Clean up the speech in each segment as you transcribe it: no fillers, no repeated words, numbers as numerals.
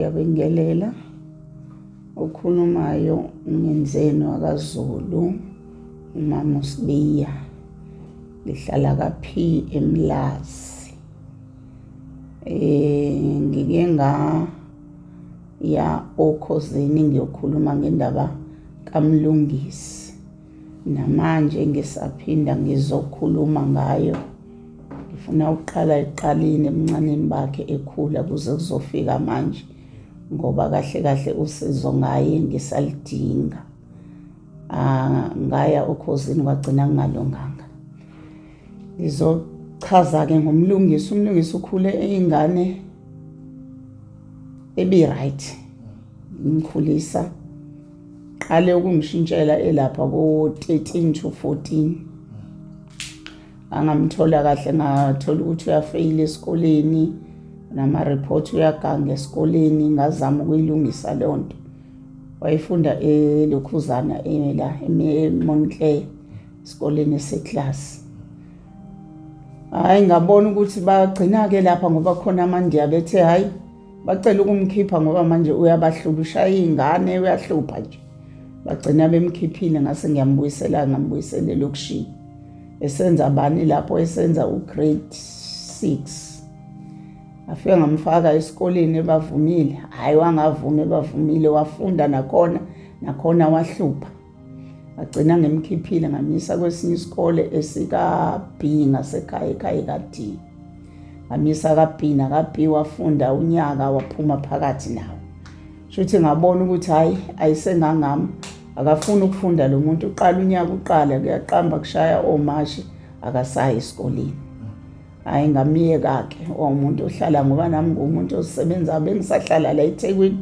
Ngiyabingelela okhulumayo umenzeni wakaZulu uMama uSibiya, ngihlala kaPhi eMlazi. Ngike ngaya okhosini ngiyokhuluma ngendaba kaMlungisi, namanje ngisaphinda ngizokhuluma ngayo. Ngifuna uqala eqaleni ebuncaneni bakhe ekhula kuze kuzofika manje, ngoba kahle kahle usizo ngaye ngisalidinga. Ngaya okhosini kwagcina kungalunganga. Ngizochaza-ke ngomlungisi. Umlungisi ukhule eyingane ebi-right, ngimkhulisa. Qale ukungishintshela elapha ko-13 to 14. Angamthola kahle, ngathola ukuthi uyafeyila esikoleni, nama-report uyaganga esikoleni, ngazama ukuyilungisa leyo nto. Wayefunda eLokhuzana eMontclair, esikoleni eseklasi. Hhayi, ngabona ukuthi bagcina-ke lapha ngoba khona amandiya bethe hhayi bacela ukumkhipha ngoba manje uyabahluba, ushaya iy'ngane, uyahlupha nje. Bagcina bemkhiphile, ngase ngambuyisela elokishini. Esenza bani lapho? Esenza ugrade 6. Ngafika ngamfaka esikoleni ebavumile. Hhayi, wangavumi ebavumile, wafunda nakhona wahlupha. Agcina ngemkhiphile ngamisa kwesinye isikole esika-B ngasekhaya, ekhaya ka-D. Ngamisa ka-B, naka-B wafunda unyaka waphuma phakathi nawo. Shuthi ngabona ukuthi hhayi ayisengangami, akafuni ukufunda lo muntu. Uqala unyaka uqala kuyaqamba kushaya omashi, akasayi esikoleni. Hhayi, ngamiyeka-ke umuntu ohlala, ngoba nami ngumuntu osebenza, bengisahlala la eThekwini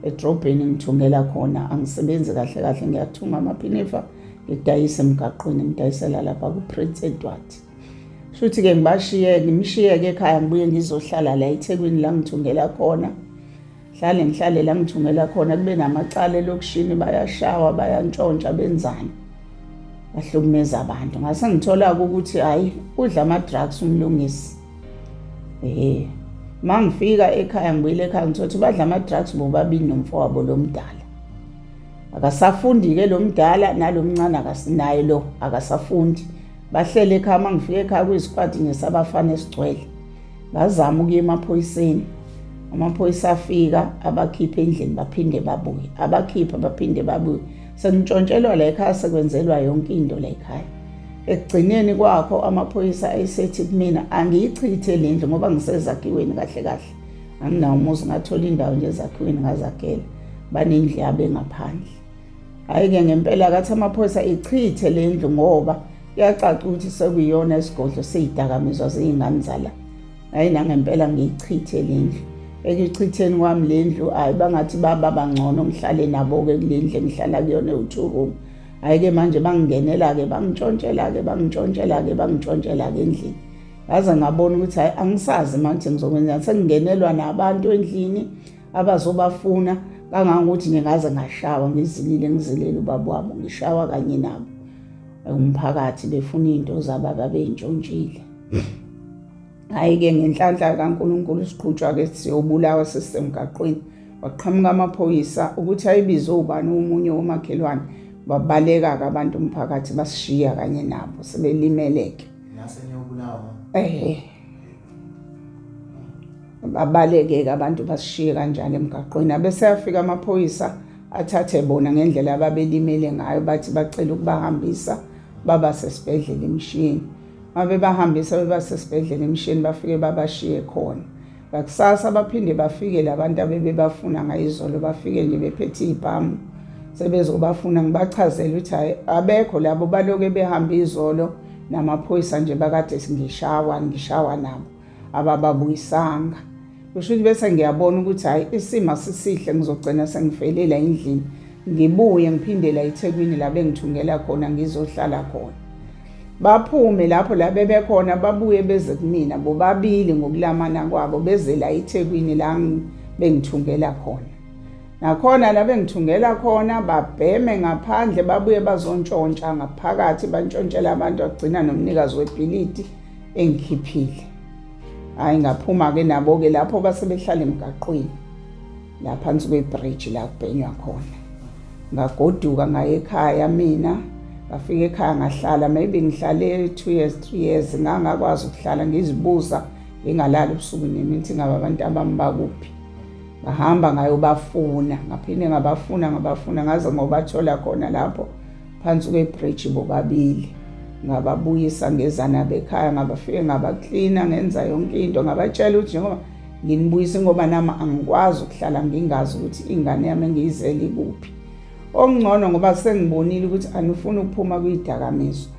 edrobheni ngithungela khona. Angisebenzi kahle kahle, ngiyathunga amaphinifa, ngidayise emgaqweni, ngidayisela lapha ku-Prince Edward. Shuthi-ke ngimshiyeke ekhaya, ngibuye ngizohlala la eThekwini la ngithungela khona. Ngihlale la ngithungela khona, kube namacala elokishini, bayashawa, bayantshontsha, benzani, bahlukumeza abantu. Ngase ngithola-ke ukuthi hhayi udla ama-drugs umlungisi. Ma ngifika ekhaya, ngibuyile ekhaya, ngithola ukuthi badla ama-drugs bobabili nomfowabo lo mdala. Akasafundi-ke lo mdala, nalo mncane akasinaye lo, akasafundi. Bahlele ekhaya. Ma ngifika ekhaya kuyisikwadi ngesabafana esigcwele. Ngazama ukuya emaphoyiseni. Amaphoyisa afika, abakhipha endlini, baphinde babuye, abakhipha baphinde babuye. Sengintshontshelwa la ekhaya, sekwenzelwa yonke into la ekhaya. Ekugcineni kwakho amaphoyisa ayisethi kumina angiyichithe le ndlu ngoba ngisezakhiweni kahle kahle. Anginawo umuzi, ngathola indawo nje ezakhiweni ngazakhela. Banendlu yabo engaphandle. Hhayi-ke ngempela kathi amaphoyisa ichithe le ndlu ngoba kuyacaca ukuthi sekuyiyona isigodlo seyidakamizwa zey'ngane zala. Hhayi, nangempela ngiyichithe le ndlu. Ekuyichitheni kwami le ndlu, hhayi bangathi baba bangcono ngihlale nabo-ke kule ndlu engihlala kuyona ewu-2 room. Hhayi-ke manje bangingenela-ke, bangitshontshela-ke endlini. Ngaze ngabona ukuthi hhayi angisazi manje ngizokwenzani. Sengingenelwa nabantu endlini abazobafuna, kangangokuthi ngingaze ngashawa, ngizilele ubaba wabo, ngishawa kanye nabo. Umphakathi befuna iy'nto zabo ababey'ntshontshile. Hhayi-ke ngenhlanhla kaNkulunkulu siqhutshwa-ke siyobulawa sisemgaqweni. Waqhamuka amaphoyisa ukuthi ayibize ubani omunye womakhelwane. Babaleka-ke abantu umphakathi basishiya kanye nabo, sebelimeleke. Babaleke-ke abantu basishiye kanjalo emgaqweni. Abese yafika amaphoyisa athathe bona ngendlela ababelimele ngayo, bathi bacela ukubahambisa babase esibhedlela eMshini. Babahambisa bebasesibhedlela eMshini, bafike babashiye khona. Ngakusasa baphinde bafike labantu abebebafuna ngayizolo, bafike nje bephethe iy'bhamu sebezobafuna. Ngibachazela ukuthi hhayi abekho labo, baloke behambe izolo namaphoyisa nje bakade ngishawa nabo, abababuyisanga. Kusho ukuthi bese ngiyabona ukuthi hhayi isimo sisihle, ngizogcina sengifelela endlini, ngibuye ngiphinde la eThekwini la bengithungela khona ngizohlala khona. Baphume lapho la bebekhona, babuye beze kumina bobabili ngokulamana kwabo, beze la eThekwini la bengithungela khona. Nakhona la bengithungela khona babheme ngaphandle, babuye bazontshontsha ngaphakathi, bantshontshela abantu, bagcina nomnikazi webhilidi engikhiphile. Hayi ngaphuma ke nabo ke lapho base behlala emgaqweni. la phansi kwebridge la kubhenywa khona. Ngagoduka ngaye ekhaya mina, ngafika ekhaya ngahlala, maybe ngihlale 2 years 3 years, ngangakwazi ukuhlala ngizibuza ngingalali ubusuku nemini ngabe abantu abami bakuphi. Ngahamba ngayobafuna, ngaphinde ngabafuna ngaze ngobathola khona lapho phansi kwebridge bobabili. Ngababuyisa ngezana bekhaya, ngabafike ngabaklina, ngenza yonke into, ngabatshela ukuthi njengoba nginibuyisa ngoba nami angikwazi ukuhlala ngingazi ukuthi ingane yami engiyizele ikuphi. Okungcono ngoba sengibonile ukuthi anifuni ukuphuma kwidakamizwa.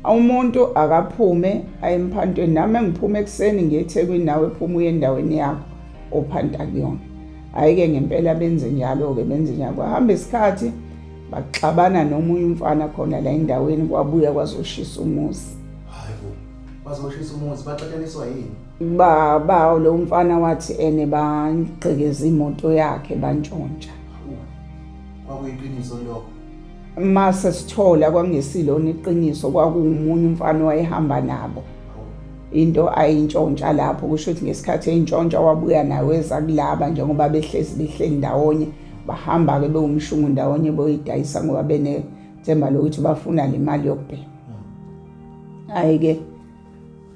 Umuntu akaphume ayemphantweni, nami ngiphume ekseni ngiyeThekwini nawe ephuma uye endaweni yakho ophanta kuyona. Ayike ngempela benze njalo-ke, benze njalo. Kwahamba isikhathi baxabana nomunye umfana khona la endaweni, kwabuya kwazoshisa umuzi. Hayibo, bazoshisa umuzi, baxatshaniswa yini? Lo mfana wathi ene bangqekeza imoto yakhe bantshontsha. Kwakuyiqiniso lokho? Mase sithola kwangesilona iqiniso, kwakuwumunye umfana wayehamba nabo. Into ayintshontsha lapho, kusho ukuthi ngesikhathi eyintshontsha wabuya nawe weza kulaba njengoba behleli ndawonye, bahamba-ke bewumshungu ndawonye boyidayisa ngoba benethemba lokuthi bafuna le mali yokubhema. Hayi-ke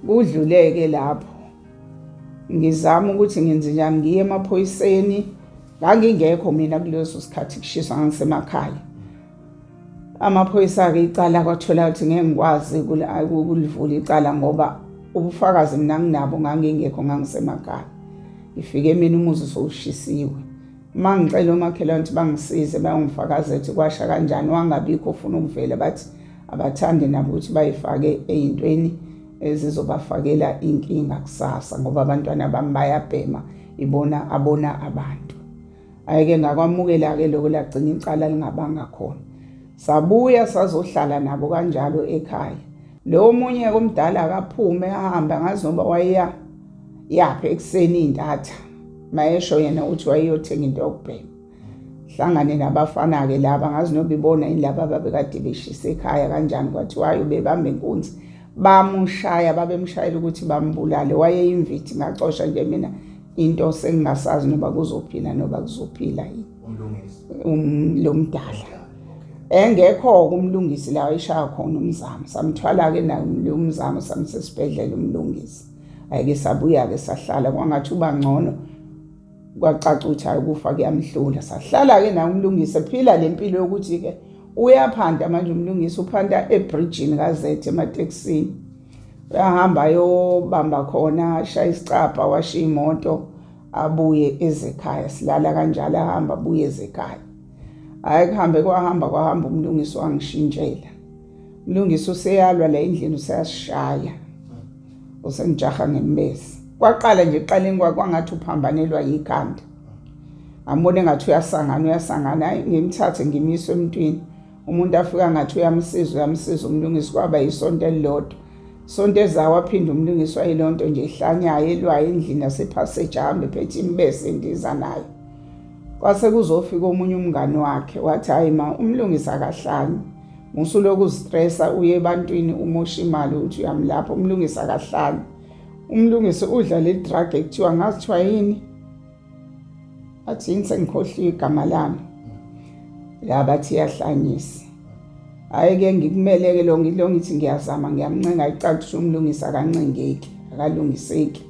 kudluleke lapho ngizama ukuthi ngenze njani, ngiye emaphoyiseni. Ngangingekho mina kuleso sikhathi kushiswa ngisemakhaya. Amaphoyisa-ke icala kwathola ukuthi ngeke ngikwazi ukulivula icala ngoba ubufakazi mina nginabo, ngangingekho, ngangisemakhaya. Ngifike mina umuzi sowushisiwe. Mangicela omakhelwane ukuthi bangisize bayongifakaza ukuthi kwasha kanjani, wangabikho ufuna ukuvela, bathi abathande nabo ukuthi bayifake ey'ntweni ezizobafakela inkinga kusasa ngoba abantwana bami bayabhema, abona abantu. Ayike ngakwamukela-ke lokho, lagcina icala lingabanga khona. Sabuya sazohlala nabo kanjalo ekhaya. Lo munye omdala akaphume ahambe, ngazi noma wayeya yaphi ekseni intatha, mayesho yena uthi wayeyothenga into yokubhema. Hlangane nabafana-ke laba, ngazi noma ibona yini laba babekade beshisa ekhaya kanjani, kwathiwayo bebamba inkunzi, bamushaya, babemshayela ukuthi bambulale. Wayeyimvithi, ngacosha nje mina into sengingasazi noba kuzophila noba kuzophila yini. Umlungisi lo mdala engekho umlungisi la eshaya khona umzamo, samthwala-ke naye lo mzamo samsesibhedlela umlungisi. Ayike sabuya-ke sahlala, kwangathi uba ngcono, kwacaca ukuthi hayi kufa kuyamhlula. Sahlala-ke naye umlungisi ephila le mpilo yokuthi-ke uyaphanda manje umlungisi, uphanda ebridgini kaZethe ematekisini. Uyahamba ayobamba khona, ashaya isicapha, washiya imoto, abuye ezekhaya. Silala kanjalo, ahamba abuye ezekhaya. Hayi kwahamba umlungisi wangishintshela. Umlungisi useyalwa la endlini, useyasishaya, usengijaha ngembese. Kwaqala nje eqaleni kwangathi uphambanelwa yikhanda. Ngambona engathi uyasangana, hayi ngimthathe ngimiswe emntwini. Umuntu afika ngathi uyamsiza umlungisi, kwaba yisonto elilodwa. Sonto ezayo waphinda umlungisi wayilonto nje ehlanyayo elwayo endlini yasePassage, ahambe ephethe imbese endiza nayo. Kwase kuzofika omunye umngane wakhe wathi hayi ma, umlungisi akahlali, musuloku uzistressa uye ebantwini umosha imali ukuthi uyamlapha. Umlungisi akahlali, umlungisi udla le drug ekuthiwa ngazi kuthiwa yini, athi yini sengikhohliwe igama lami, la bathi iyahlanyisa. Hayi-ke ngikumeleke lo ngithi ngiyazama, ngiyamncenga icathi umlungisi akancengeki, akalungiseki.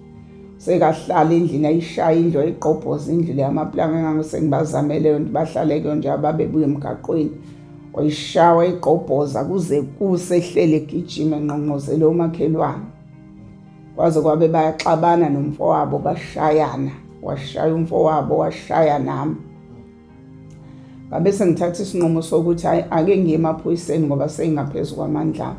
Sekahlala endlini, ayishaya indlu, ayiqobhoza indlu le yamaplanga engangisengibazamele ukuthi bahlale kuyo nje ababebuye emgaqweni. Wayishaya wayiqobhoza kuze kusehlele egijima enqonqozela omakhelwane. Kwaze kwabe bayaxabana nomfowabo, bashayana, washaya umfowabo, washaya nami. Ngabe sengithatha isinqumo sokuthi hayi ake ngiye emaphoyiseni ngoba sengingaphezu kwamandla.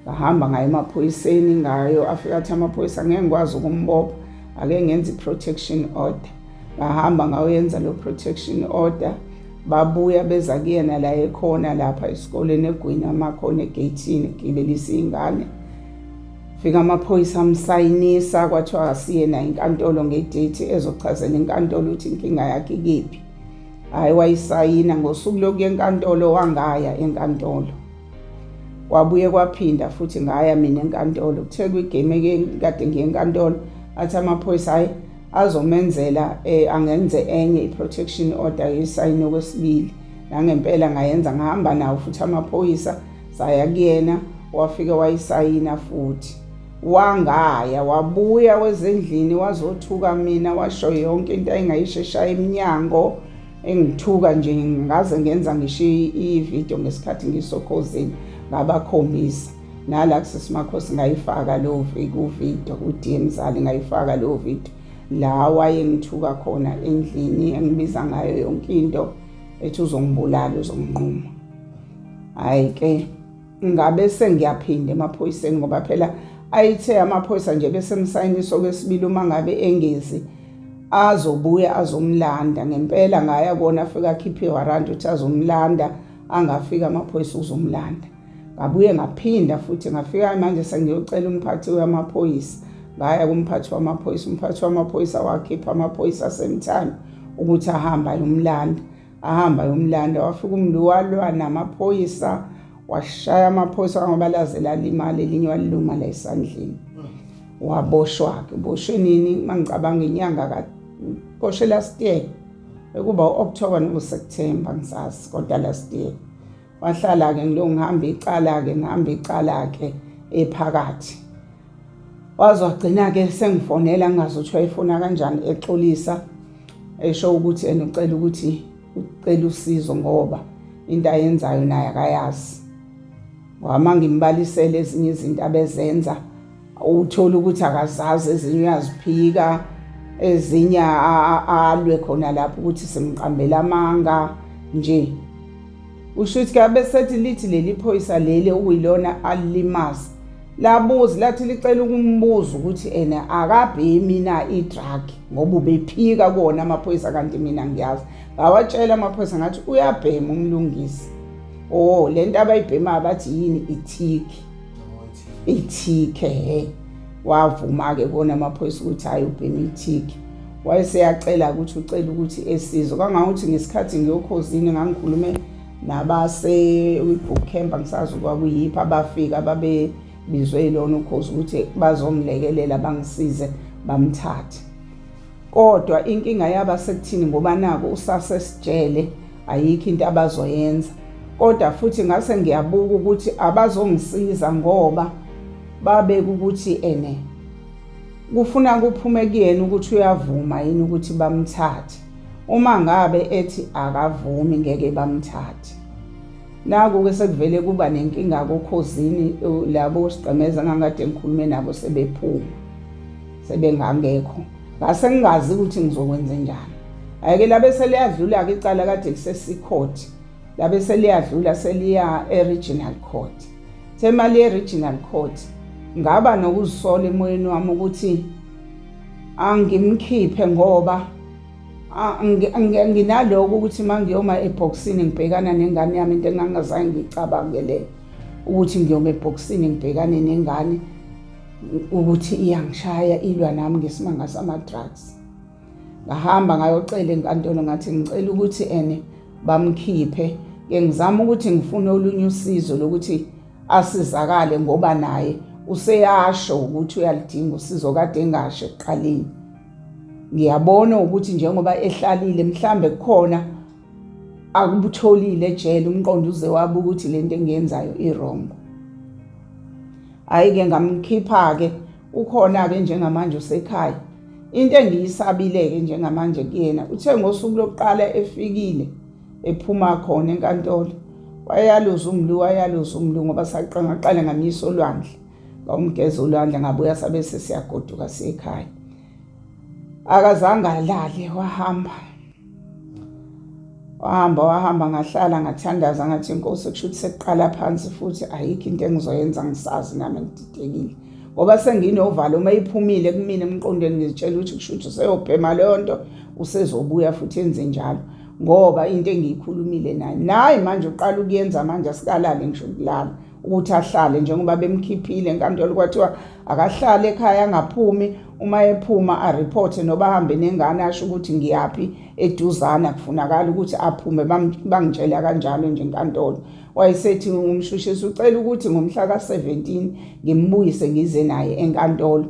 Ngahamba ngaye emaphoyiseni, ngayo afika athi amaphoyisa ngeke ngikwazi ukumbopha, ake ngenze i-protection order. Ngahamba ngayenza lo protection order. Babuya beza kuyena la ekhona lapha esikoleni eGwini amakhona egate-ini gibelisa ingane. Fika amaphoyisa amsayinisa, kwathiwa asiye nayo inkantolo ngedate ezochazela inkantolo ukuthi inkinga yakhe ikephi. Hayi wayisayina, ngosuku lokuya enkantolo wangaya enkantolo. Wabuye kwaphinda futhi ngaya mina enkantolo. Kuthe kwigame kade ngiye enkantolo, athi amaphoyisa hayi azomenzela angenze enye i-protection order yesayini okwesibili. Nangempela ngayenza, ngahamba nawo futhi amaphoyisa saya kuyena, wafika wayisayina futhi. Wangaya wabuya wezendlini wazothuka mina, washo yonke into engayisheshaya eminyango, engithuka nje ngaze ngenza ngisho i-video ngesikhathi ngisokhozini ngabakhombisa. Nala kuSimakhosi ngayifaka lo video uDMzali, ngayifaka lo video la wayengithuka khona endlini, engibiza ngayo yonke into ethi uzongibulala, uzonginquma. Hayi ke ngabe sengiyaphinda emaphoyiseni ngoba phela ayithe amaphoyisa nje bese emsayiniso kwesibili uma ngabe engezi azobuya azomlanda. Ngempela ngaya kona, afika akhiphe warrant ukuthi azomlanda, angafika amaphoyisa uzomlanda. Ngabuye ngaphinda futhi ngafika manje sengiyocela umphathi wamaphoyisa, ngaya kumphathi wamaphoyisa. Umphathi wamaphoyisa wakhipha amaphoyisa asemthani ukuthi ahamba yomlanda. Ahamba yomlanda, wafika umntu walwa namaphoyisa, washaya amaphoyisa ngoba laze lalimala, elinye waliluma la esandleni. Waboshwa-ke, boshwe nini mangicabanga inyanga boshwe last year, ekuba u-October noSeptember ngisazi, kodwa last year. Wahlala-ke ngilo ngihamba icala-ke ephakathi. Wazwagcina-ke sengifonela ngingazi ukuthi wayifona kanjani, exolisa esho ukuthi ucela ukuthi ucela usizo ngoba into ayenzayo naye akayazi. Wama ngimbalisele ezinye izinto abezenza, uthola ukuthi akazazi, ezinye uyaziphika, ezinye alwe khona lapho ukuthi simqambela amanga nje. Usho ukuthi kabe sethi lithi leli phoyisa leli okuyilona alilimazi, labuza lathi licela ukumbuza ukuthi ena akabhemi na i-drug ngoba ubephika kuona amaphoyisa, kanti mina ngiyazi. Ngawatshela amaphoyisa ngathi uyabhema umlungisi. Oh, lento abayibhema bathi yini? Ithiki. Wavuma-ke kona amaphoyisa ukuthi hayi ubhema ithiki. Wayeseyacela ukuthi ucela ukuthi esizo. Kangangokuthi ngesikhathi ngiyokhozini ngangikhulume nabase boot camp, angisazi kwakuyiphi, abafika babebizwe ilona ukhozi ukuthi bazomlekelela bangisize bamthathe. Kodwa inkinga yaba sekuthini ngoba nako usasesijele, ayikho into abazoyenza. Kodwa futhi ngase ngiyabuka ukuthi abazongisiza ngoba babeka ukuthi kufuna kuphume kuyena ukuthi uyavuma yini ukuthi bamthathe. Uma ngabe ethi akavumi ngeke bamthathe. Naku-ke sekuvele kuba nenkinga kokhozini, labo sigqemeza ngangade ngikhulume nabo sebephuma, sebengangekho. Ngase ngingazi ukuthi ngizokwenza njani. Ayike labe seliyadlula-ke icala kade lisesicourt, labe seliyadlula seliya e-regional court. Themali ye-regional court ngaba nokuzisola emoyeni wami ukuthi angimkhiphe ngoba nginaloko ukuthi mangiyoma eboxini ngibhekana nengane yami, into engangazange ngicabangele ukuthi ngiyoma eboxini ngibhekane nengane ukuthi iyangishaya, ilwa nami ngesimanga sama-drugs. Ngahamba ngayocela enkantolo ngathi ngicela ukuthi bamkhiphe, ke ngizama ukuthi ngifune olunye usizo lokuthi asizakale ngoba naye useyasho ukuthi uyalidinga usizo kade engasho ekuqaleni. Ngiyabona ukuthi njengoba ehlalile mhlambe kukhona akubutholile ejele, umqondo uze wabuka ukuthi lento engiyenzayo i-wrong. Ayike ngamkhipha-ke, ukhona-ke njengamanje usekhaya. Into engiyisabile-ke njengamanje kuyena, uthe ngosuku lokuqala efikile ephuma khona enkantolo, wayaluza umlu ngoba ngaqale ngamisa olwandle, ngawumgeza olwandle, ngabuya sabe sesiyagoduka sekhaya. Akazange alale, wahamba ngahlala ngathandaza ngathi inkosi kushuthi sekuqala phansi futhi ayikho into engizoyenza, ngisazi nami ngididekile ngoba senginovalo. Uma iphumile kumina emqondweni ngizitshela ukuthi kushuthi useyobhema leyo nto, usezobuya futhi enze njalo ngoba into engiyikhulumile naye manje uqala ukuyenza. Manje asikalali ngisho ukulala ukuthi ahlale njengoba bemkhiphile enkantolo, kwathiwa akahlale ekhaya angaphumi. Uma ephuma areport noba ahambe nengane asho ukuthi ngiyaphi eduzana, kufunakala ukuthi aphume bangitshela kanjalo nje enkantolo. Wayesethi umshushisi ucela ukuthi ngomhla ka-17 ngimbuyise ngize naye enkantolo.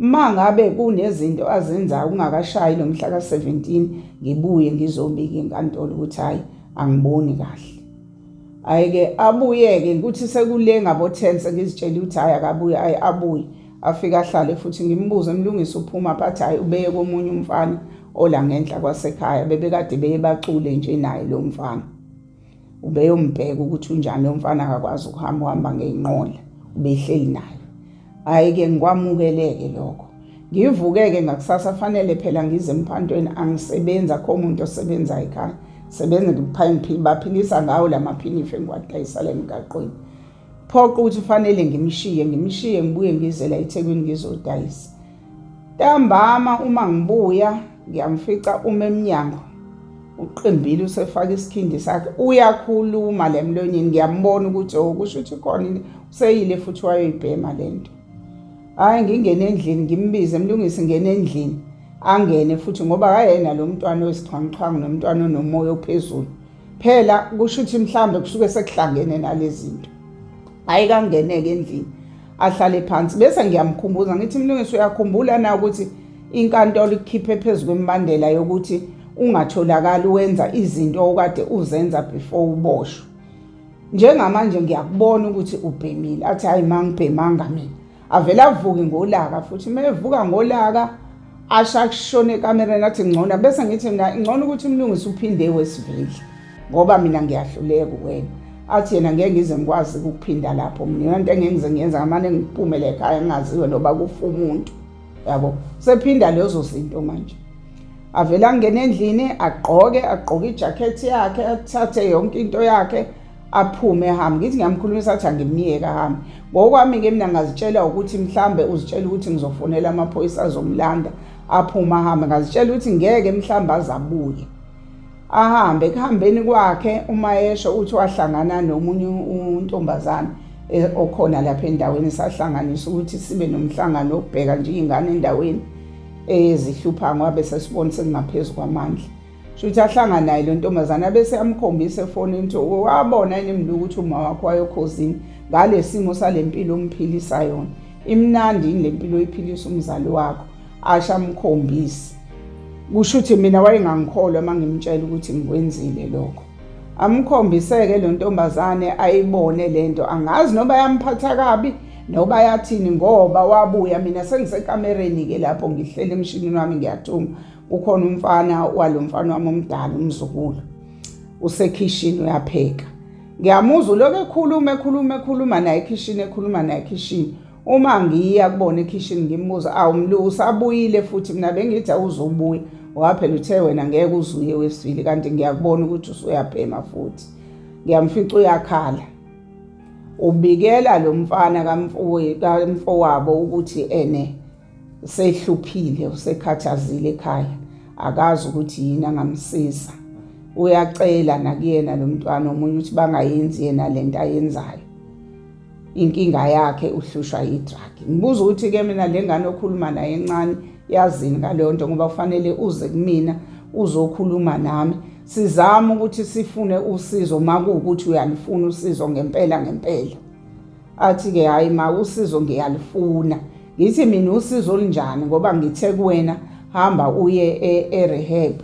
mangabe kunezinto azenzayo ungakashayi lomhla ka17 ngibuye ngizobika enkantolo ukuthi hayi angiboni kahle. Ayike abuyeke ukuthi sekule ngabo 10 sengizitshela ukuthi hayi akabuye abuye afika ahlale futhi ngimbuze emlungisi uphuma phathi hayi ubeye komunye umfana ola ngenhla kwasekhaya bebekade beyebacule nje naye lo mfana. Ubeyombheka ukuthi unjani lo mfana akakwazi uhamba ngeinqola ubehleli naye. Ayike ngikwamukeleke lokho. Ngivukeke ngakusasa fanele phela ngize emphantweni angisebenza kho umuntu osebenza ekhaya. Sebenza baphilisa ngawo lamaphinife engiwadayisa la emgaqweni. Phoqa ukuthi fanele ngimshiye ngibuye ngize la eThekwini ngizodayisa. Ntambama uma ngibuya ngiyamfica emnyango. Uqimbile usefaka isikhindi sakhe uyakhuluma le emlonyeni ngiyambona ukuthi kusho ukuthi khona useyile futhi wayoyibhema lento. Hayi ngingene endlini ngimbize emlungisi ngene endlini angene futhi ngoba kayena lo mntwana wesixhwanguxhwangu nomntwana onomoya ophezulu. Phela kusho ukuthi mhlambe kusuke sekuhlangene nalezi zinto. Hayi kangeneke endlini ahlale phansi bese ngiyamkhumbuza ngithi mlungisi uyakhumbula na ukuthi inkantolo ikhiphe phezulu kwembandela yokuthi ungatholakala uwenza izinto okade uzenza before uboshwe. Njengamanje ngiyakubona ukuthi ubhemile athi hayi mangibhemanga mina. Avela avuke ngolaka futhi mevuka ngolaka ashakshone ekamereni athi ngcono bese ngithi mina ngcono ukuthi umlungisi uphinde wesivili ngoba mina ngiyahluleka kuwena. Athi yena ngeke ngize ngikwazi ukuphinda lapho mina into engenze ngiyenza ngamane ngiphumele ekhaya ngaziwe noba kufa umuntu. Yabo sephinda lezo zinto manje. Avela ngene endlini agqoke ijacket yakhe athathe yonke into yakhe aphume ehambe. Ngithi ngiyamkhulumisa athi angimiyeka hambe. Ngokwami ke mina ngazitshela ukuthi mhlambe uzitshela ukuthi ngizofonela amaphoyisa azomlanda aphuma ahambe. Ngazitshela ukuthi ngeke mhlambe azabuye. Ahambe kuhambeni kwakhe uMayesho uthi wahlangana nomunye untombazana okhona lapha endaweni sahlanganisa ukuthi sibe nomhlangano obheka nje izingane endaweni ezihlupha ngoba sesibona sengaphezulu kwamandla. Shuthi ahlangana naye lo ntombazana bese amkhombisa efonini ukuthi wabona yini mntu ukuthi uma wakho wayokhosini ngalesimo salempilo umphilisa yona. Imnandi lempilo iphilisa umzali wakho asha amkhombisa. Kusho ukuthi mina wayengangikholwa mangimtshela ukuthi ngikwenzile lokho. Amkhombiseke lo ntombazane ayibone lento angazi noba yamphatha kabi noba yathini ngoba wabuya mina sengisekamereni ke lapho ngihlele emshinini wami ngiyathuma. Ukhona umfana walomfana wami omdala umzukulu usekhishini uyapheka. Ngiyamuzwa lokho ekhuluma naye ekhishini. Uma ngiya kubona ekhishini ngimbuza awumlusa abuyile futhi mina bengithi awuzobuya ngoba phela uthe wena ngeke uzuye wesivili kanti ngiyakubona ukuthi usuyabhema futhi. Ngiyamfica uyakhala. Ubikela lo mfana kamfowabo ukuthi sehluphile usekhathazile ekhaya akazi ukuthi yini angamsiza. Uyacela nakuyena lo mntwana omunye ukuthi bangayenzi yena lento ayenzayo. Inkinga yakhe uhlushwa idrug. Ngibuza ukuthi ke mina lengane okhuluma naye encane yazini ngaleyo nto ngoba kufanele uze kumina uzokhuluma nami sizama ukuthi sifune usizo makuwukuthi uyalifuna usizo ngempela. Athi ke hayi ma usizo ngiyalifuna. Ngithi mina usizo olunjani ngoba ngithe kuwena hamba uye e-rehab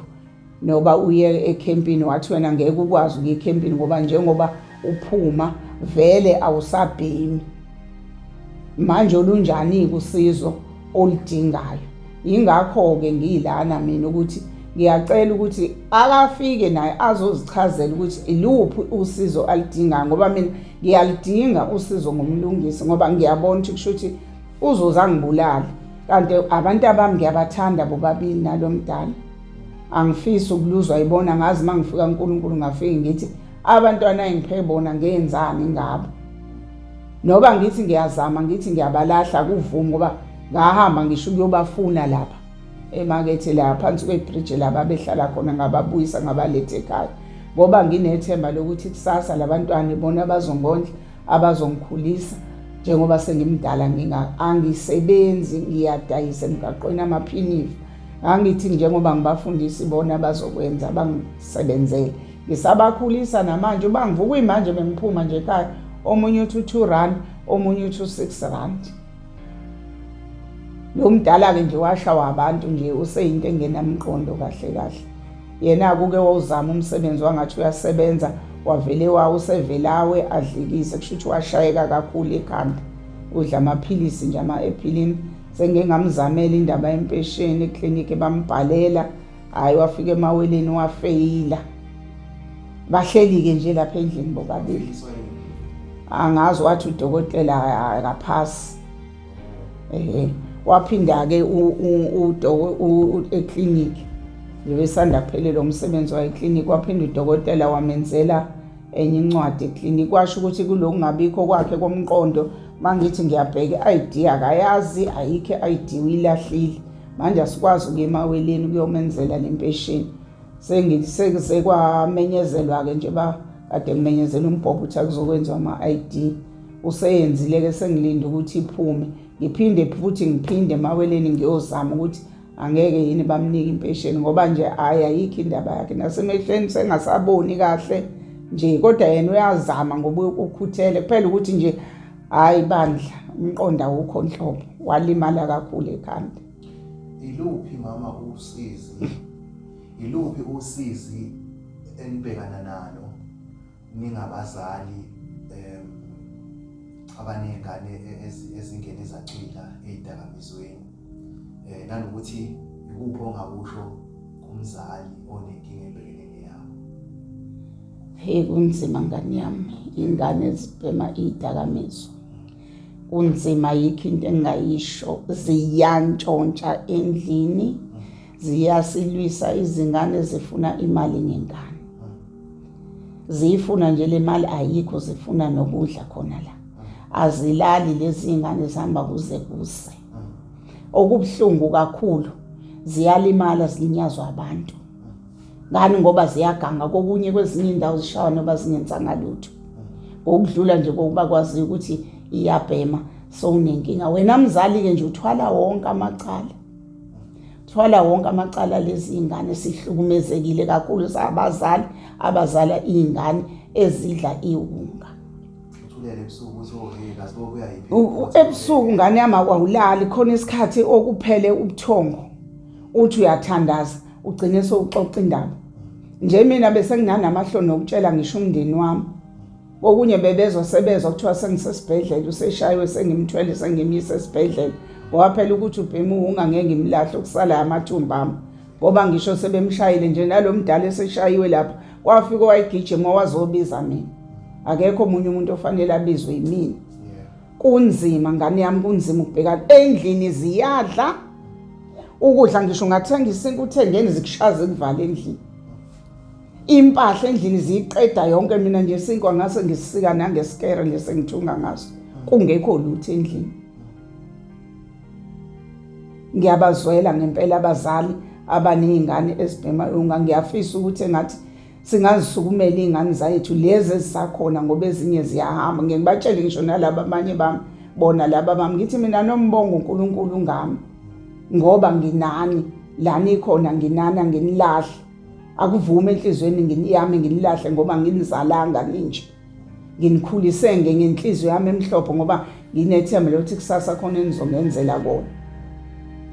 noba uye ecampini wathi wena ngeke ukwazi ukuya ecampini ngoba njengoba uphuma vele awusabhemi. Manje olunjani usizo oludingayo. Ingakho ke ngilana mina ukuthi ngiyacela ukuthi akafike naye azozichazela ukuthi iluphi usizo alidingayo ngoba mina ngiyalidinga usizo ngomlungisi ngoba ngiyabona ukuthi kusho ukuthi uzoza ngibulala kanti abantu abami ngiyabathanda bobabili nalomdala. Angifisi ukuluzwa ayibona ngazi mangifika uNkulunkulu ngafike ngithi abantwana engiphe bona ngenzani ngabo. Noba ngithi ngiyazama ngithi ngiyabalahla kuvuma ngoba ngahamba ngisho ukuyobafuna lapha emakethe la phansi kwebridge laba behlala khona ngababuyisa ngabalethe ekhaya ngoba nginethemba lokuthi kusasa labantwana ibona abazongondla abazongikhulisa njengoba sengimdala angisebenzi ngiyadayisa emgaqweni amaphinifa. Angithi njengoba ngibafundisa ibona abazokwenza bangisebenzele ngisabakhulisa namanje bangivuka manje bengiphuma nje ekhaya omunye uthi 2 rand omunye uthi 6 rand. lo mdala ke nje washawa abantu nje useyinto engenamqondo kahle kahle. Yena kuke wawuzama umsebenzi wangathi uyasebenza wavele usevelawe adlikise kusho ukuthi washayeka kakhulu ekhanda. Udla amaphilisi nje ama-epilini sengengamzamela indaba yempesheni eklinikhi bambhalela hayi wafika emaweleni wafeyila. Bahleli-ke nje lapha endlini bobabili. Angazi wathi udokotela akaphasi. Waphinda-ke eklinikhi besanda kuphelela umsebenzi wayeklinikhi waphinda udokotela wamenzela enye incwadi eklinikhi washo ukuthi kulokungabikho kwakhe komqondo mangithi ngiyabheka i-ID akayazi ayikho i-ID uyilahlile manje asikwazi ukuya emaweleni kuyomenzela lempesheni sekwamenyezelwa-ke nje kade kumenyezela umbhobho ukuthi akuzokwenziwa ama-ID useyenzile-ke sengilinda ukuthi iphume ngiphinde futhi ngiphinde emaweleni ngiyozama ukuthi angeke yini bamnike impesheni ngoba nje ayikho indaba yakhe nasemehlweni sengasaboni kahle nje kodwa yena uyazama ngoba ukhuthele kuphela ukuthi nje hayi bandla umqondo awukho nhlobo walimala kakhulu ekhanda. Iluphi usizi enibhekana nalo ningabazali abanengane ezingene zacwila ezidakamizweni nanokuthi ikuphi ongakusho kumzali onenkinga ebhekene nayo? Hey kunzima ngani yami ingane ezibhema izidakamizwa. Kunzima yikho into engayisho ziyantshontsha endlini ziyasilwisa izingane zifuna imali ngengane. Zifuna nje le mali ayikho zifuna nokudla khona la. Azilali lezi ingane zihamba kuze kuse. Okubuhlungu kakhulu ziyalimala zilinyazwa abantu. Ngani ngoba ziyaganga kokunye kwezinye indawo zishawa noba zingenzanga lutho. Okudlula nje kokuba kwazi ukuthi iyabhema sowunenkinga. Wena mzali ke nje uthwala wonke amacala. Thwala wonke amacala lezi ingane sihlukumezekile kakhulu sabazali abazala izingane ezidla iwunga. Uthulele ebusuku uzoheka sibobuya yiphi? Ebusuku ngane yami awulali khona isikhathi okuphele ubuthongo. Uthi uyathandaza ugcine sowuxoxa indaba. Nje mina bese nginanamahloni okutshela ngisho umndeni wami. Okunye bebezosebenza kuthiwa sengisesibhedlela useshayiwe sengimthwele sengimisa esibhedlela. Ngoba phela ukuthi ubhema uwunga ngeke ngimlahle ukusala amathumba ami. Ngoba ngisho sebemshayile nje nalomdala eseshayiwe lapha kwafika wayigijima wazobiza mina. Akekho omunye umuntu ofanele abizwe yimina. Kunzima ngane yami kunzima ukubhekana endlini ziyadla. Ukudla ngisho ungathenga isinki uthengeni zikushaza ekuvale endlini. Impahla endlini ziyiqeda yonke mina nje isinkwa ngase ngisika nangesikere nje sengithunga ngaso. Kungekho lutho endlini. Ngiyabazwela ngempela abazali abanezingane ezibhema unga ngiyafisa ukuthi engathi singazisukumela izingane zethu lezi ezisakhona ngoba ezinye ziyahamba ngibatshele ngisho nalabo abanye bami bona laba bami ngithi mina nombongo uNkulunkulu ngami ngoba nginani lana ikhona nginana nginilahle akuvume enhlizweni nginiyami nginilahle ngoba nginizalanga ninje nginikhulise ngenhliziyo yami emhlophe ngoba nginethemba lokuthi kusasa khona enizongenzela kona.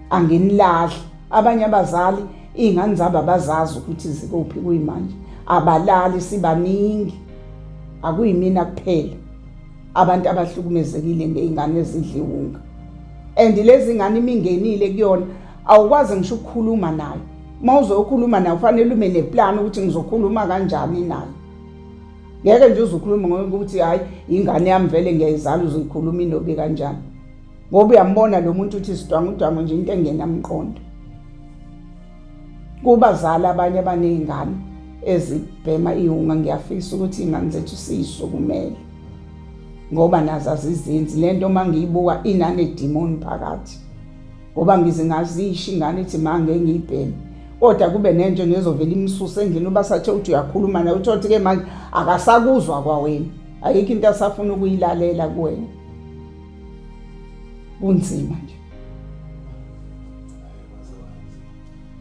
Anginilahle abanye abazali izingane zabo abazazi ukuthi zikuphi kuyimanje abalali sibaningi akuyimina kuphela abantu abahlukumezekile ngeingane ezidliwunga and lezi ngane imingenile kuyona awukwazi ngisho ukukhuluma nayo mawuzokhuluma nayo ufanele ube neplan ukuthi ngizokhuluma kanjani nayo ngeke nje uzokhuluma ngoba ukuthi hayi ingane yami vele ngiyayizala uzoyikhuluma inobe kanjani ngoba uyambona lo muntu uthi sidwangudwangu nje into engenamqondo. Kubazala abanye abanezingane ezibhema iwunga ngiyafisa ukuthi izingane zethu siyisukumele ngoba nazo azizinzi lento mangiyibuka inane demon phakathi ngoba ngizingazisho ingane ithi mange ngiyibheme kodwa kube nento nezovela imsusa endlini uba sathe uthi uyakhuluma naye uthi ke manje akasakuzwa kwawena ayikho into asafuna ukuyilalela kuwena. Kunzima nje.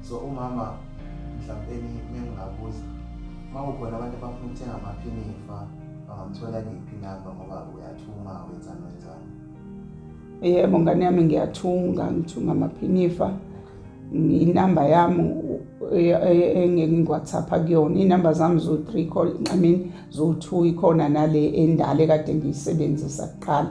So umama mhlawumbe mengabuza mawukhona abantu abafuna ukuthenga amaphinifa bangamthola ngiphi namba ngoba uyathuma wenzani. Yebo ngane yami ngithunga amaphinifa. Inamba yami engeke ngiwhatsappa kuyona. Inamba zami zo-3 call, zo-2 ikhona nale endala kade ngiyisebenzisa kuqala.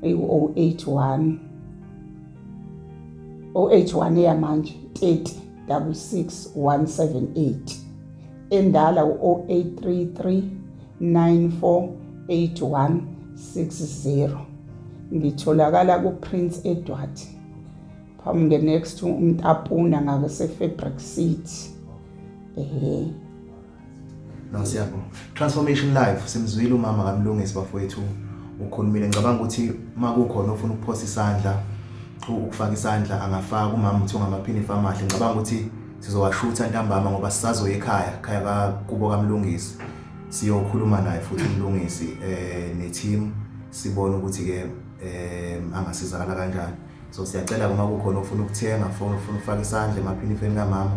081 eyamanje 30 66 178. Endala 0833 948160. Ngitholakala ku-Prince Edward. Phambi next to uMtapuna ngase-Fabric City. No siyabonga. Transformation Life simzwile umama kaMlungisi bafowethu ukhulumile. Ngicabanga ukuthi makukhona ofuna ukuphosa isandla, ukufaka isandla angafaka umama uthi ngamaphinifa amahle. Ngicabanga ukuthi sizowashutha ntambama ngoba sisazoya ekhaya kubo kaMlungisi. Siyokhuluma naye futhi uMlungisi ne-team sibone ukuthi ke angasizakala kanjani. So siyacela uma kukhona ofuna ukuthenga, ofuna ukufaka isandla emaphinifeni kamama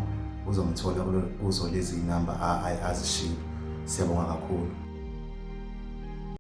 uzomthola kuzo lezi inamba azishilo. Siyabonga kakhulu.